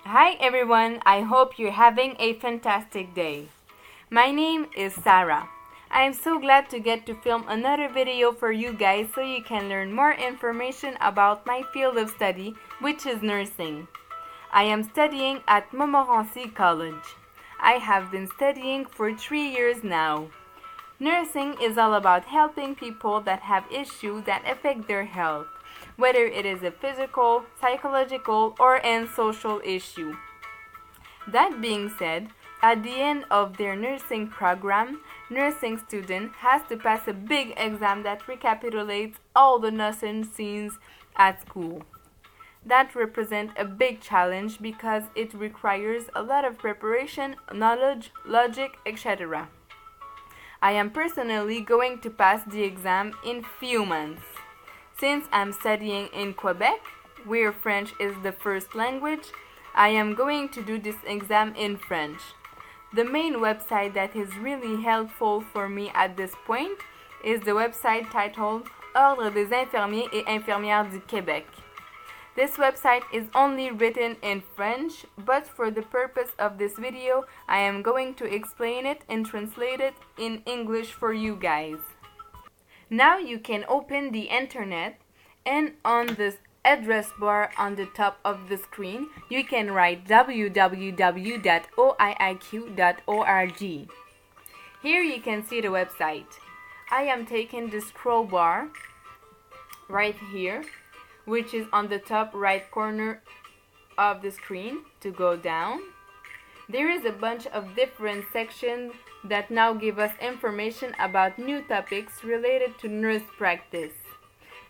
Hi everyone, I hope you're having a fantastic day. My name is Sarah. I am so glad to get to film another video for you guys so you can learn more information about my field of study, which is nursing. I am studying at Montmorency College. I have been studying for 3 years now. Nursing is all about helping people that have issues that affect their health, whether it is a physical, psychological, or a social issue. That being said, at the end of their nursing program, nursing student has to pass a big exam that recapitulates all the nursing scenes at school. That represents a big challenge because it requires a lot of preparation, knowledge, logic, etc. I am personally going to pass the exam in few months. Since I'm studying in Quebec, where French is the first language, I am going to do this exam in French. The main website that is really helpful for me at this point is the website titled Ordre des infirmiers et infirmières du Québec. This website is only written in French, but for the purpose of this video, I am going to explain it and translate it in English for you guys. Now you can open the internet, and on the address bar on the top of the screen, you can write www.oiiq.org. Here you can see the website. I am taking the scroll bar right here, which is on the top right corner of the screen, to go down. There is a bunch of different sections that now give us information about new topics related to nurse practice.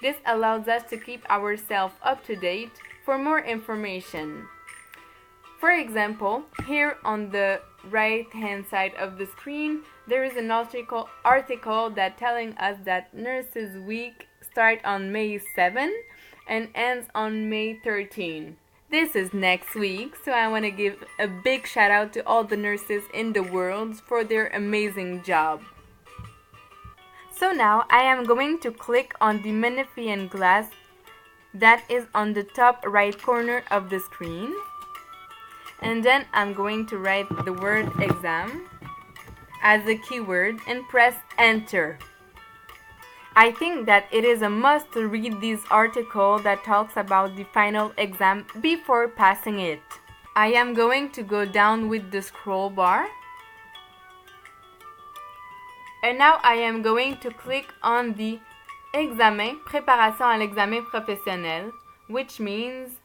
This allows us to keep ourselves up to date for more information. For example, here on the right hand side of the screen, there is an article that telling us that Nurses Week starts on May 7 and ends on May 13. This is next week, so I want to give a big shout out to all the nurses in the world for their amazing job. So now I am going to click on the magnifying glass that is on the top right corner of the screen, and then I'm going to write the word exam as a keyword and press enter. I think that it is a must to read this article that talks about the final exam before passing it. I am going to go down with the scroll bar. And now I am going to click on the examen, préparation à l'examen professionnel, which means,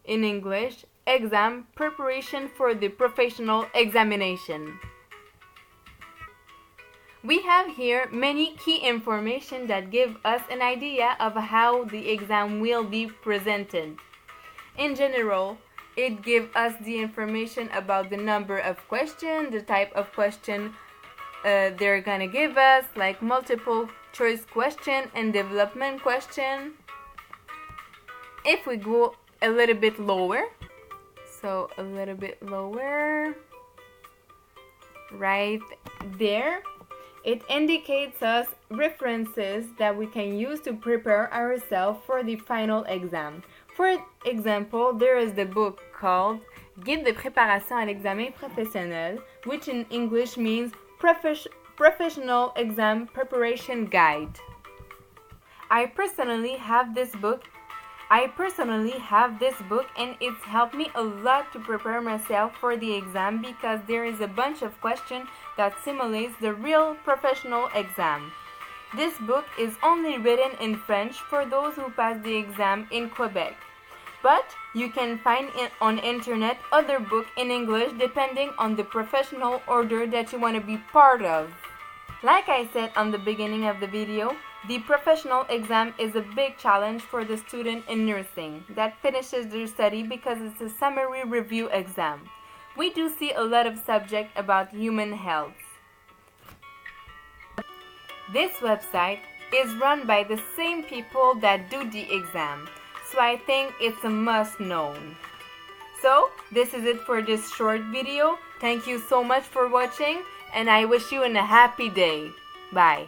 in English, exam, preparation for the professional examination. We have here many key information that give us an idea of how the exam will be presented. In general, it gives us the information about the number of questions, the type of question they're gonna give us, like multiple choice question and development question. If we go a little bit lower, so a little bit lower, right there, it indicates us references that we can use to prepare ourselves for the final exam. For example, there is the book called Guide de préparation à l'examen professionnel, which in English means Professional Exam Preparation Guide. I personally have this book and it's helped me a lot to prepare myself for the exam because there is a bunch of questions that simulates the real professional exam. This book is only written in French for those who pass the exam in Quebec, but you can find on internet other books in English depending on the professional order that you want to be part of. Like I said on the beginning of the video, the professional exam is a big challenge for the student in nursing that finishes their study because it's a summary review exam. We do see a lot of subjects about human health. This website is run by the same people that do the exam, so I think it's a must-know. So, this is it for this short video. Thank you so much for watching, and I wish you a happy day. Bye.